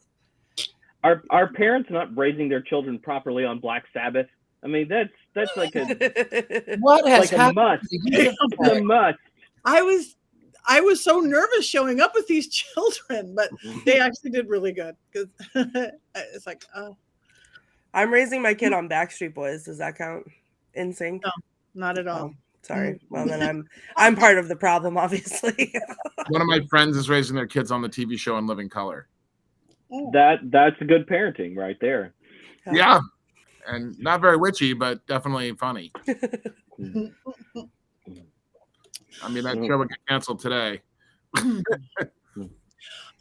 Are parents not raising their children properly on Black Sabbath? I mean, that's like a what has like happened? a must. I was so nervous showing up with these children, but they actually did really good, because it's like, oh. I'm raising my kid on Backstreet Boys. Does that count? NSYNC? No, not at all. Sorry. Well, then I'm part of the problem, obviously. One of my friends is raising their kids on the TV show In Living Color. That's a good parenting right there. Yeah. And not very witchy, but definitely funny. I mean, that show would get canceled today.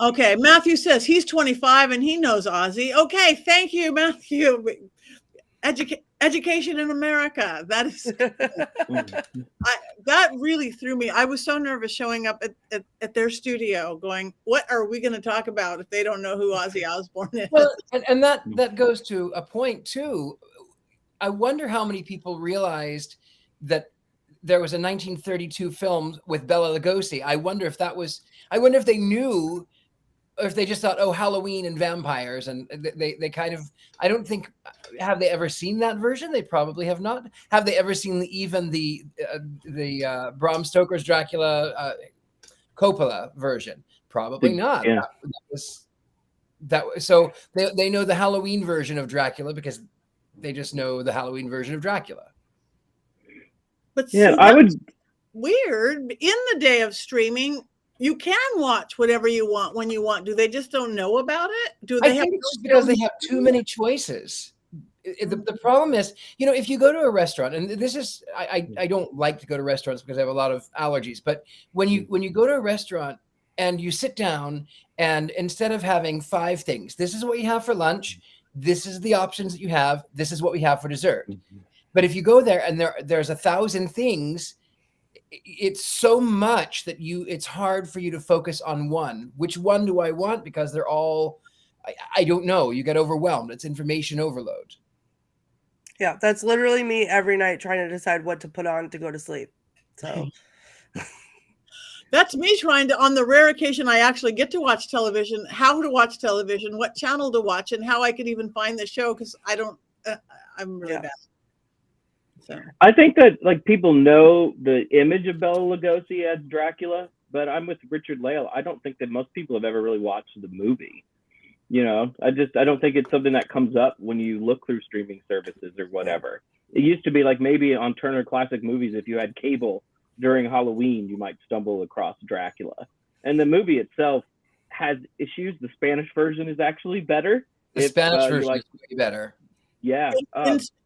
Okay, Matthew says he's 25 and he knows Ozzy. Okay, thank you, Matthew. Education in America. That is that really threw me. I was so nervous showing up at their studio going, what are we going to talk about if they don't know who Ozzy Osbourne is? Well, and that goes to a point too. I wonder how many people realized that there was a 1932 film with Bela Lugosi. I wonder if they knew, or if they just thought, oh, Halloween and vampires, and they kind of, I don't think, have they ever seen that version? They probably have not. Have they ever seen even the Bram Stoker's Dracula Coppola version? Probably not. Yeah. So they know the Halloween version of Dracula because they just know the Halloween version of Dracula. But Yeah, see, I would. weird. In the day of streaming, you can watch whatever you want when you want. Do they just don't know about it? Do they I think it's just because they have too many choices. The problem is, if you go to a restaurant, and this is, I don't like to go to restaurants because I have a lot of allergies, but when you go to a restaurant and you sit down, and instead of having 5 things, this is what you have for lunch, this is the options that you have, this is what we have for dessert. But if you go there and there's 1,000 things, it's so much that it's hard for you to focus on one. Which one do I want? Because they're all, I don't know. You get overwhelmed. It's information overload. Yeah, that's literally me every night trying to decide what to put on to go to sleep. So That's me trying to, on the rare occasion I actually get to watch television, how to watch television, what channel to watch, and how I can even find the show, because I don't, I'm really bad. So. I think that people know the image of Bela Lugosi as Dracula, but I'm with Richard-Lael. I don't think that most people have ever really watched the movie. I don't think it's something that comes up when you look through streaming services or whatever. It used to be maybe on Turner Classic Movies, if you had cable during Halloween, you might stumble across Dracula. And the movie itself has issues. The Spanish version is actually better. The Spanish version is way better. Yeah.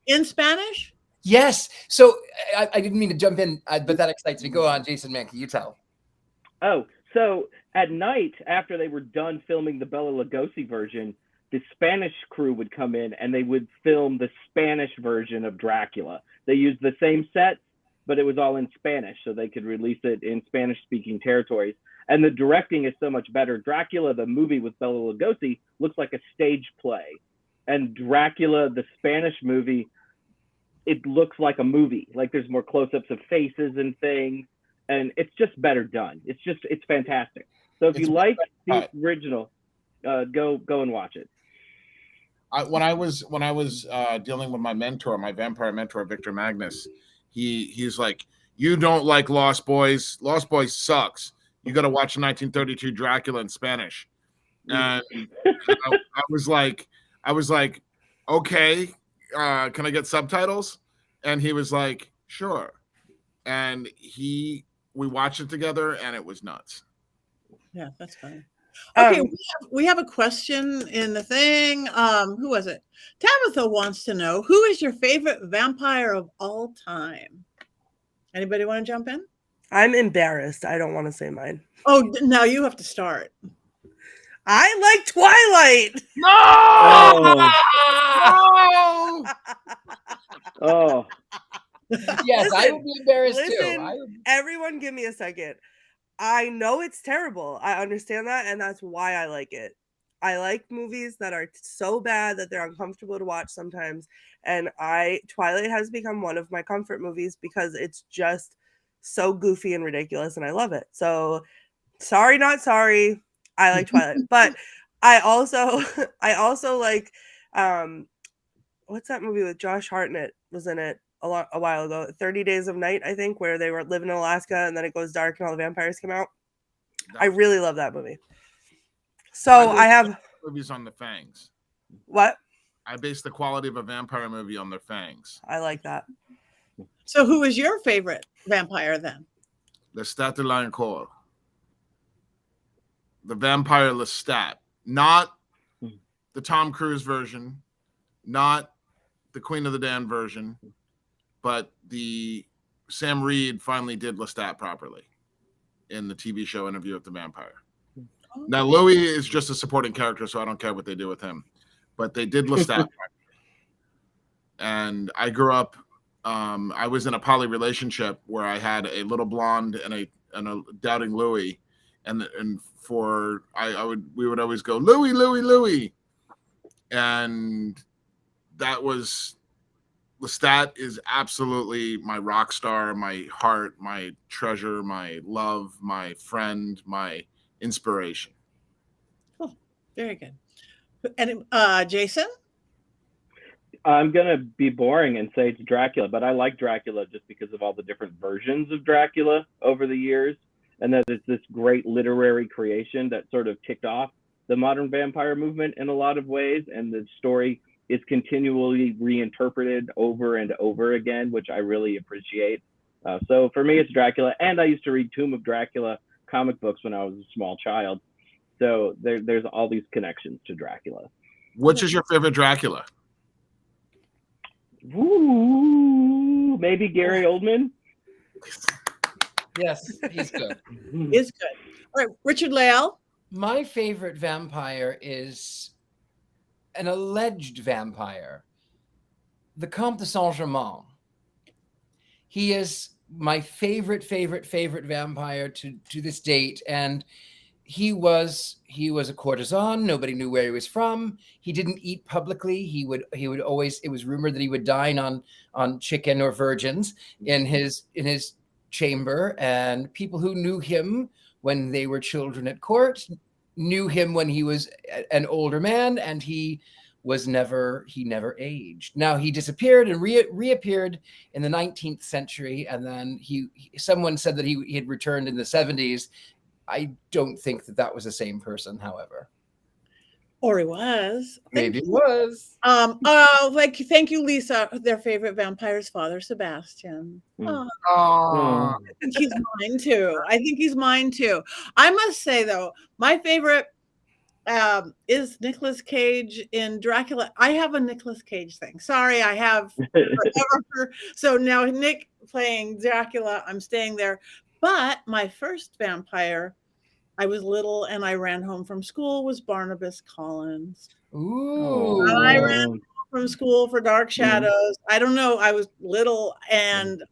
In Spanish? Yes. So I didn't mean to jump in, but that excites me. Go on, Jason Mankey, you tell. Oh, so at night, after they were done filming the Bela Lugosi version, the Spanish crew would come in and they would film the Spanish version of Dracula. They used the same set, but it was all in Spanish, so they could release it in Spanish-speaking territories. And the directing is so much better. Dracula, the movie with Bela Lugosi, looks like a stage play. And Dracula, the Spanish movie, it looks like a movie. There's more close-ups of faces and things, and it's just better done. It's fantastic. So if you like the original, go and watch it. When I was dealing with my mentor, my vampire mentor, Victor Magnus, he's like, you don't like Lost Boys. Lost Boys sucks. You got to watch 1932 Dracula in Spanish. And I was like, okay, can I get subtitles? And he was like, sure. And we watched it together, and it was nuts. Yeah, that's fine. Okay, we have a question in the thing. Who was it? Tabitha wants to know, who is your favorite vampire of all time? Anybody want to jump in? I'm embarrassed. I don't want to say mine. Oh, now you have to start. I like Twilight. No! Oh. Yes, I would be embarrassed Listen, too. Everyone give me a second. I know it's terrible. I understand that, and that's why I like it. I like movies that are so bad that they're uncomfortable to watch sometimes. And Twilight has become one of my comfort movies because it's just so goofy and ridiculous, and I love it. So sorry, not sorry. I like Twilight. But I also like what's that movie with Josh Hartnett was in it a while ago, 30 Days of Night, I think, where they were living in Alaska and then it goes dark and all the vampires come out. I really love that movie. So I have movies on the Fangs. What? I base the quality of a vampire movie on their fangs. I like that. So who is your favorite vampire then? Lestat de Lioncourt. The vampire Lestat. Not the Tom Cruise version, not the Queen of the Damned version, but the Sam Reed finally did Lestat properly in the TV show Interview with the Vampire. Now, Louis is just a supporting character, so I don't care what they do with him. But they did Lestat. And I grew up, I was in a poly relationship where I had a little blonde and a doubting Louis. And we would always go, Louis, Louis, Louis. And that was, Lestat is absolutely my rock star, my heart, my treasure, my love, my friend, my inspiration. Oh, very good. And Jason? I'm going to be boring and say it's Dracula, but I like Dracula just because of all the different versions of Dracula over the years. And that it's this great literary creation that sort of kicked off the modern vampire movement in a lot of ways. And the story is continually reinterpreted over and over again, which I really appreciate. So for me, it's Dracula. And I used to read Tomb of Dracula comic books when I was a small child. So there's all these connections to Dracula. Which is your favorite Dracula? Ooh, maybe Gary Oldman. Yes, he's good. Is good. All right, Richard-Lael. My favorite vampire is an alleged vampire, the Comte de Saint-Germain. He is my favorite vampire to this date, and he was a courtesan. Nobody knew where he was from. He didn't eat publicly. He would always. It was rumored that he would dine on chicken or virgins in his chamber, and people who knew him when they were children at court knew him when he was an older man, and he never aged. Now he disappeared and reappeared in the 19th century, and then someone said that he had returned in the 70s. I don't think that was the same person, however. Or he was. Maybe it was. Thank you, Lisa. Their favorite vampire's father, Sebastian. Oh. I think he's mine too. I must say though, my favorite is Nicolas Cage in Dracula. I have a Nicolas Cage thing. Sorry, I have forever. So now Nick playing Dracula, I'm staying there. But my first vampire, I was little and I ran home from school, was Barnabas Collins. Ooh. I ran home from school for Dark Shadows. I don't know. I was little and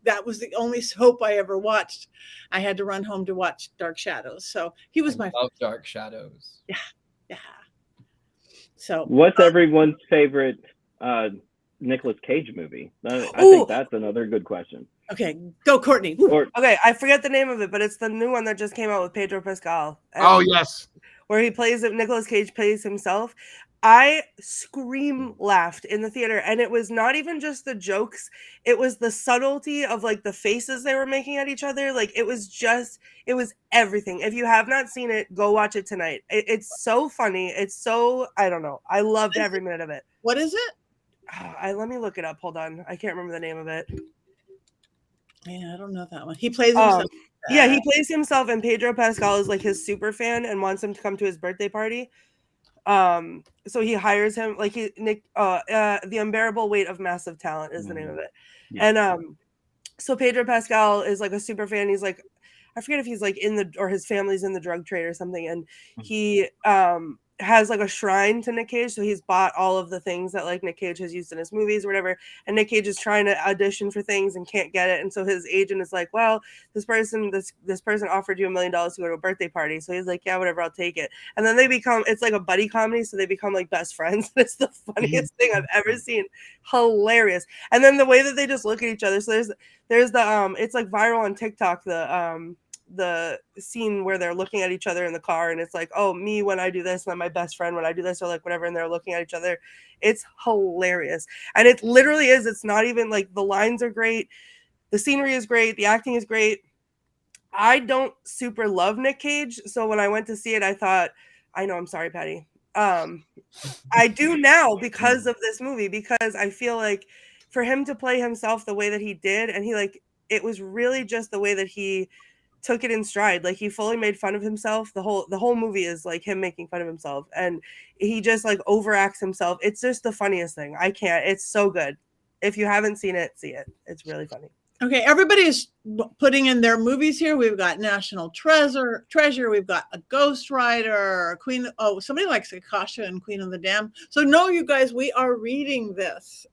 that was the only soap I ever watched. I had to run home to watch Dark Shadows. So he was my love Dark Shadows. Yeah. So what's everyone's favorite Nicolas Cage movie? I think that's another good question. Okay, go Courtney. Okay, I forget the name of it, but it's the new one that just came out with Pedro Pascal. Oh, yes. Where Nicolas Cage plays himself. I laughed in the theater, and it was not even just the jokes. It was the subtlety of like the faces they were making at each other. Like it was everything. If you have not seen it, go watch it tonight. It's so funny. It's so, I don't know. I loved every minute of it. What is it? Let me look it up. Hold on. I can't remember the name of it. Yeah, I don't know that one. He plays himself. Yeah, he plays himself, and Pedro Pascal is like his super fan and wants him to come to his birthday party. So he hires him. Like The Unbearable Weight of Massive Talent is the name of it. Yeah. And so Pedro Pascal is like a super fan. He's like, I forget if he's like or his family's in the drug trade or something, and he has like a shrine to Nick Cage, so he's bought all of the things that like Nick Cage has used in his movies or whatever, and Nick Cage is trying to audition for things and can't get it, and so his agent is like, well, this person offered you $1 million to go to a birthday party, so he's like, yeah, whatever, I'll take it. And then it's like a buddy comedy, so they become like best friends. It's the funniest thing I've ever seen. Hilarious. And then the way that they just look at each other, so there's the it's like viral on TikTok, the scene where they're looking at each other in the car, and it's like, oh, me when I do this, and then my best friend when I do this, or like whatever, and they're looking at each other. It's hilarious. And it literally is. It's not even like, the lines are great, the scenery is great, the acting is great. I don't super love Nick Cage, so when I went to see it, I thought, I know, I'm sorry, Patti. I do now because of this movie, because I feel like for him to play himself the way that he did, and it was really just the way that he took it in stride. Like, he fully made fun of himself. The whole movie is like him making fun of himself, and he just like overacts himself. It's just the funniest thing. It's so good. If you haven't seen it, see it. It's really funny. Okay, everybody is putting in their movies here. We've got National Treasure. We've got a Ghost Rider, Queen. Oh, somebody likes Akasha and Queen of the Dam. So no, you guys, we are reading this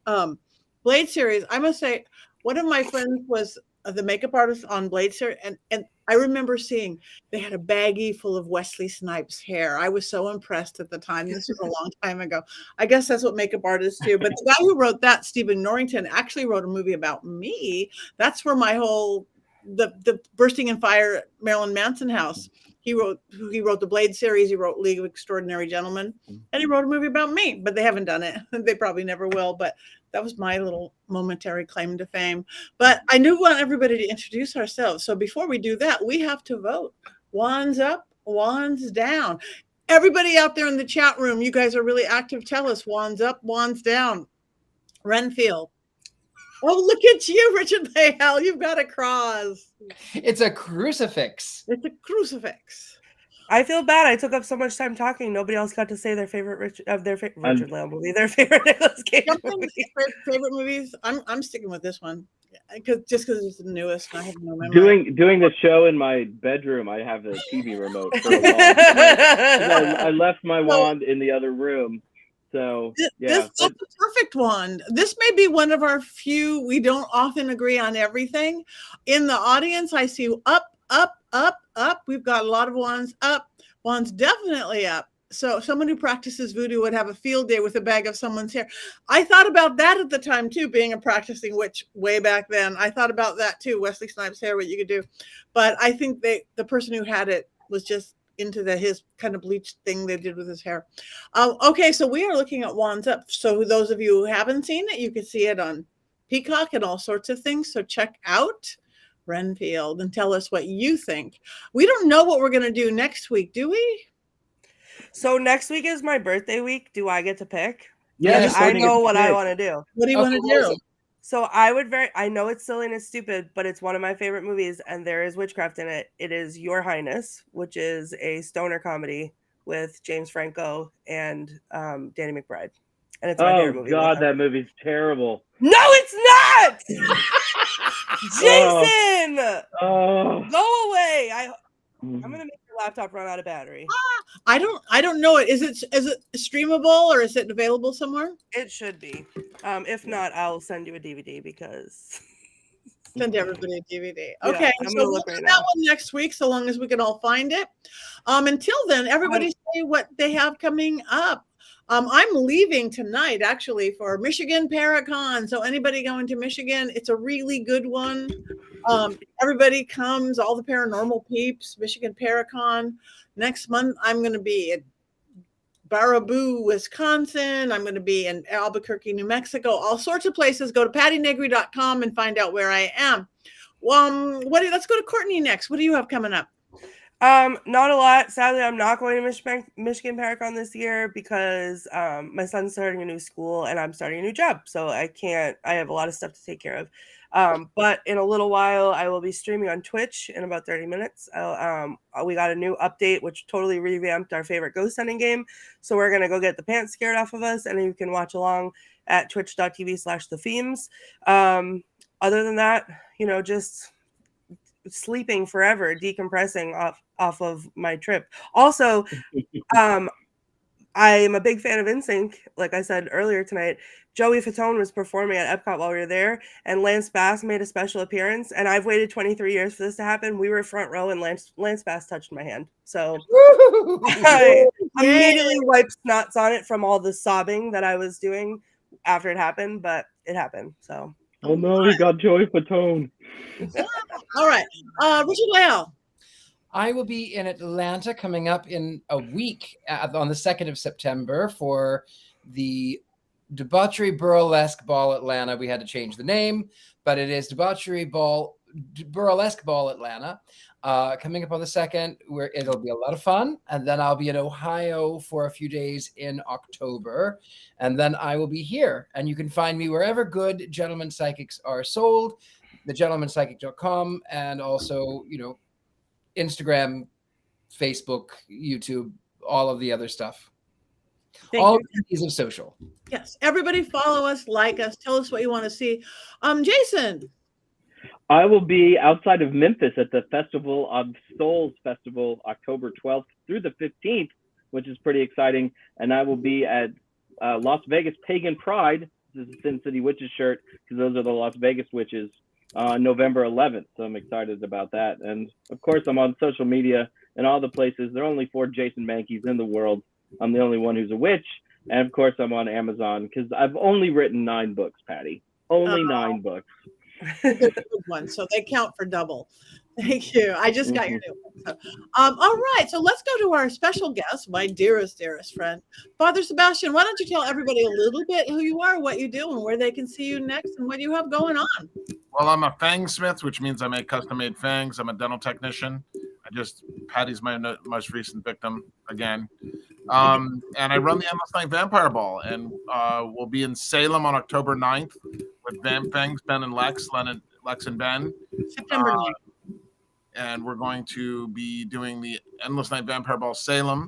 Blade series. I must say, one of my friends was the makeup artist on Blade series, and I remember seeing they had a baggie full of Wesley Snipes hair. I was so impressed at the time. This was a long time ago. I guess that's what makeup artists do. But the guy who wrote that, Stephen Norrington, actually wrote a movie about me. That's where my whole the Bursting in Fire Marilyn Manson house. He wrote the Blade series. He wrote League of Extraordinary Gentlemen, and he wrote a movie about me. But they haven't done it. They probably never will. But that was my little momentary claim to fame. But I do want everybody to introduce ourselves. So before we do that, we have to vote. Wands up, wands down. Everybody out there in the chat room, you guys are really active. Tell us, wands up, wands down. Renfield. Oh, look at you, Richard-Lael. You've got a cross. It's a crucifix. It's a crucifix. I feel bad. I took up so much time talking. Nobody else got to say their favorite Richard-Lael movie, their favorite Nicolas Cage movie. Favorite movies? I'm sticking with this one because it's the newest. And I have no memory. Doing the show in my bedroom, I have the TV remote for a while. I left my wand in the other room. So yeah, that's a perfect one. This may be one of our few. We don't often agree on everything. In the audience, I see up, up, up, up. We've got a lot of wands up. Wands definitely up. So someone who practices voodoo would have a field day with a bag of someone's hair. I thought about that at the time too, being a practicing witch way back then. I thought about that too, Wesley Snipes' hair, what you could do. But I think the person who had it was just into his kind of bleached thing they did with his hair. Okay, so we are looking at wands up. So those of you who haven't seen it, you can see it on Peacock and all sorts of things. So check out Renfield and tell us what you think. We don't know what we're going to do next week, do we? So next week is my birthday week. Do I get to pick? Yes, I know what I want to do. What do you want to do? So I know it's silly and it's stupid, but it's one of my favorite movies, and there is witchcraft in it. It is Your Highness, which is a stoner comedy with James Franco and Danny McBride. And it's my favorite movie. Oh God, that movie's terrible. No, it's not! Jason! Go away! I'm gonna make your laptop run out of battery. I don't know it. Is it streamable or is it available somewhere? It should be. If not, I'll send you a DVD because send everybody a DVD. Okay, I'm so gonna we'll look do right that now. one next week, so long as we can all find it. Until then, everybody say what they have coming up. I'm leaving tonight actually for Michigan Paracon. So anybody going to Michigan, it's a really good one. Everybody comes, all the paranormal peeps, Michigan Paracon. Next month, I'm going to be at Baraboo, Wisconsin. I'm going to be in Albuquerque, New Mexico, all sorts of places. Go to pattinegri.com and find out where I am. Let's go to Courtney next. What do you have coming up? Not a lot. Sadly, I'm not going to Michigan Paracon this year because my son's starting a new school and I'm starting a new job. So I have a lot of stuff to take care of. But in a little while, I will be streaming on Twitch in about 30 minutes. We got a new update, which totally revamped our favorite ghost hunting game. So we're going to go get the pants scared off of us, and you can watch along at twitch.tv/thethemes. Other than that, just sleeping forever, decompressing off of my trip. Also, I am a big fan of NSYNC. Like I said earlier tonight, Joey Fatone was performing at Epcot while we were there, and Lance Bass made a special appearance. And I've waited 23 years for this to happen. We were front row, and Lance Bass touched my hand. So I immediately wiped snots on it from all the sobbing that I was doing after it happened, but it happened. So. Oh no, he got Joey Fatone. All right, Richard-Lael. I will be in Atlanta coming up in a week on the 2nd of September for the Debauchery Burlesque Ball Atlanta. We had to change the name, but it is Debauchery Burlesque Ball Atlanta. coming up on the 2nd, where it'll be a lot of fun. And then I'll be in Ohio for a few days in October. And then I will be here. And you can find me wherever good Gentleman Psychics are sold, thegentlemanpsychic.com, and also, Instagram, Facebook, YouTube, all of the other stuff. All keys of social. Yes. Everybody follow us, like us, tell us what you want to see. Jason. I will be outside of Memphis at the Festival of Souls Festival, October 12th through the 15th, which is pretty exciting. And I will be at Las Vegas Pagan Pride. This is a Sin City Witches shirt because those are the Las Vegas witches on November 11th. So I'm excited about that. And of course, I'm on social media and all the places. There are only 4 Jason Mankeys in the world. I'm the only one who's a witch. And of course, I'm on Amazon because I've only written 9 books, Patti. Only 9 books. They're good ones, so they count for double. Thank you. I just got your new one. So, all right, so let's go to our special guest, my dearest friend, Father Sebastian. Why don't you tell everybody a little bit who you are, what you do, and where they can see you next, and what you have going on? Well, I'm a fang smith, which means I make custom-made fangs. I'm a dental technician. Patty's my most recent victim again. And I run the Endless Night Vampire Ball, and we'll be in Salem on October 9th with Fangs, Ben and Lex and Ben. September 9th. And we're going to be doing the Endless Night Vampire Ball Salem.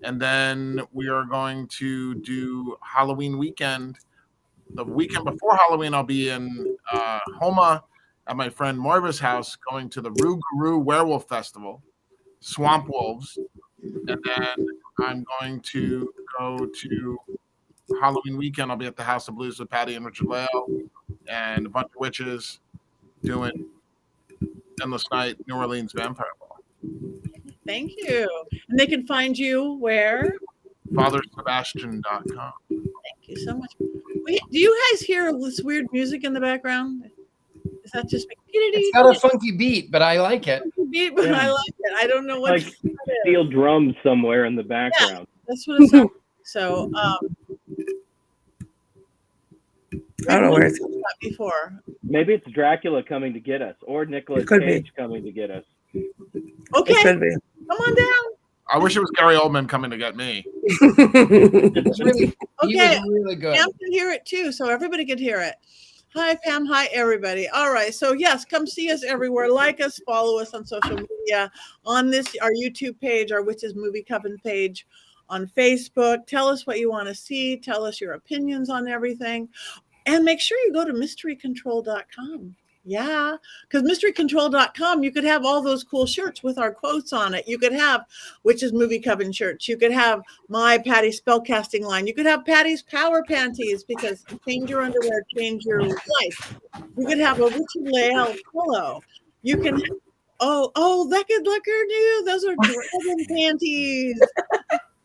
And then we are going to do Halloween weekend. The weekend before Halloween, I'll be in Homa at my friend Marva's house, going to the Rougarou Werewolf Festival, Swamp Wolves. And then I'm going to go to Halloween weekend. I'll be at the House of Blues with Patti and Richard-Lael and a bunch of witches doing Endless Night New Orleans Vampire Ball. Thank you. And they can find you where? FatherSebastian.com. Thank you so much. Do you guys hear this weird music in the background? Is that just it's got a funky beat, but I like it. Beat, but I like it. I don't know what like steel drums somewhere in the background. Yeah, that's what it sounds like. So I don't know where it's before. Maybe it's Dracula coming to get us, or Nicolas Cage coming to get us. Okay, it could be. Come on down. I wish it was Gary Oldman coming to get me. Really, okay, really good. Pam can hear it too, so everybody can hear it. Hi, Pam. Hi, everybody. All right. So, yes, come see us everywhere. Like us, follow us on social media, on our YouTube page, our Witches Movie Coven page on Facebook. Tell us what you want to see. Tell us your opinions on everything. And make sure you go to mysterycontrol.com. Yeah, because mysterycontrol.com, you could have all those cool shirts with our quotes on it. You could have Witches Movie Coven shirts. You could have my Patti spellcasting line. You could have Patti's power panties because change your underwear, change your life. You could have a Richard-Lael pillow. You can, that could look her new. Those are dragon panties.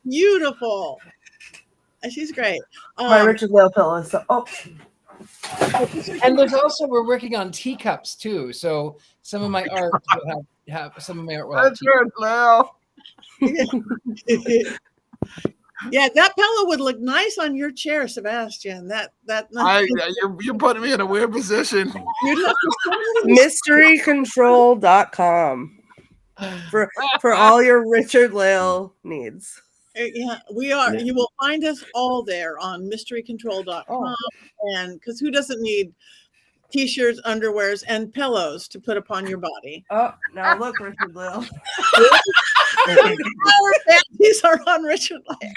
Beautiful. She's great. My Richard-Lael pillow. And we're working on teacups too. So some of my art will have some of my art will have Yeah, that pillow would look nice on your chair, Sebastian. You're putting me in a weird position. Mysterycontrol.com for all your Richard-Lael needs. Yeah, we are. You will find us all there on mysterycontrol.com. And because who doesn't need t-shirts, underwears, and pillows to put upon your body? Oh, now look, Richard-Lael. Our panties are on Richard-Lael.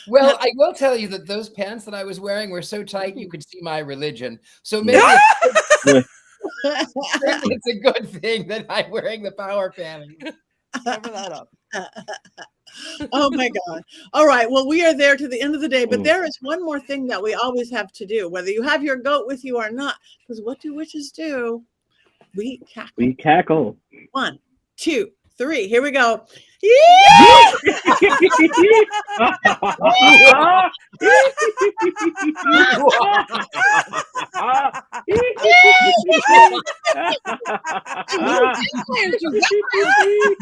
Well, I will tell you that those pants that I was wearing were so tight you could see my religion. So maybe it's a good thing that I'm wearing the power panties. Cover that up. Oh my God. All right. Well, we are there to the end of the day, but there is one more thing that we always have to do, whether you have your goat with you or not, because what do witches do? We cackle. We cackle. 1, 2, 3. Here we go.